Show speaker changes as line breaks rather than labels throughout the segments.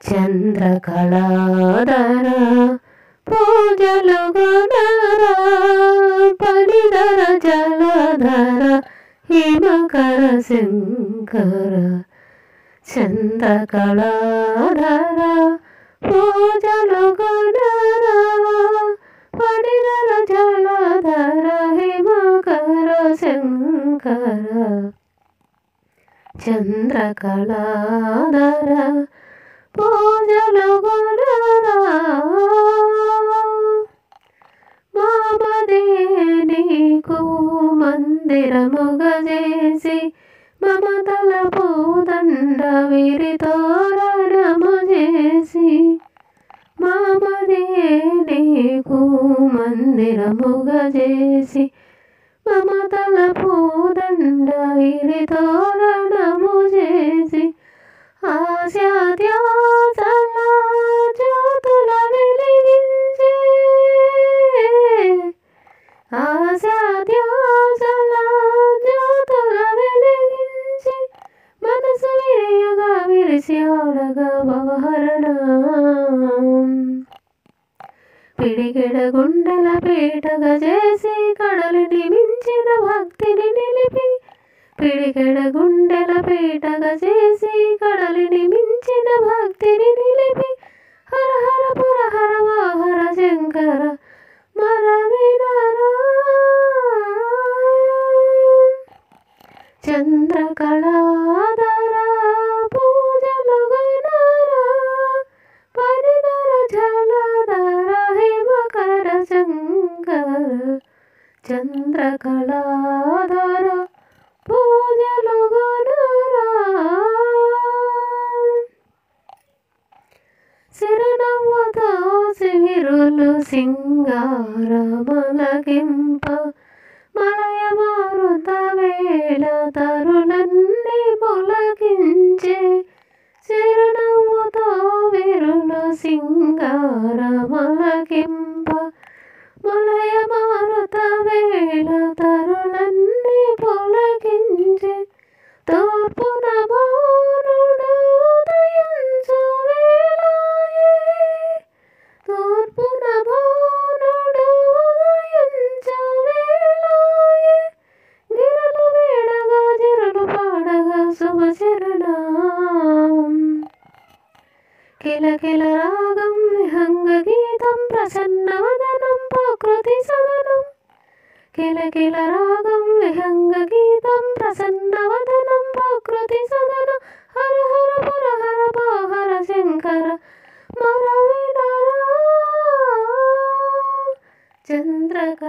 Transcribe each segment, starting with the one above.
చంద్రకళాధర పూజలు గుణరా పనిధర జలధర హిమకర శంకర చంద్రకళాధర పూజలు గుణరా పనిధర జలధర హిమకర శంకర చంద్రకళాధర పూజలు గుణరా మామదే నీకు మందిరముగ చేసి మమతల పూదండ విరితోరణము చేసి మామదే నీకు మందిరముగ చేసి మమతల పూదండ విరితోరణము చేసి ఆశాధ్యాసల జ్యోతుల వెలిగించే ఆశాధ్యాసల జ్యోతుల వెలిగించి మనసు విరియగా విరిసి ఆడగా భవహరణం పిడికెడ గుండెల పీటగా చేసి కడలిని మించిన భక్తిని నిలిపి పిడికెడ గుండెల పీటగా చేసి కడలిని మించిన భక్తిని నిలిపి హర హర పుర హర హర శంకర మరవినరా చంద్రకళాధర పూజలు గుణరా పనిధర జలధర హిమకర శంకర చంద్రకళాధర పూజలు గుణరా సిరునవ్వుతో శివిరులు సింగారమలకింప మలయ మారుత వేళ తరులన్నీ పులకించే చిరునవ్వుతో విరులు సింగారమలకింప మలయ మారుత వేళ తరులన్నీ పులకించే తూర్పున భానుడు ఉదయించు వేళాయే తూర్పున భానుడు ఉదయించు వేళాయే గిరలు వేడగా జిరులు పాడగా శుభచరణం కిలకిల రాగం విహంగ గీతం ప్రసన్నవదనం ప్రకృతి సదనం కిలకిల రాగం విహంగ గీతం ప్రసన్నవదనం ప్రకృతి సదనం హర హర పుర హర హర శంకర మరవినరా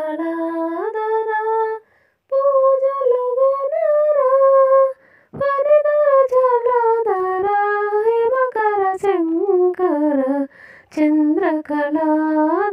చంద్రకళాధర పూజలు గుణరా పనిధర జలధర హిమకర శంకర చంద్రకళాధర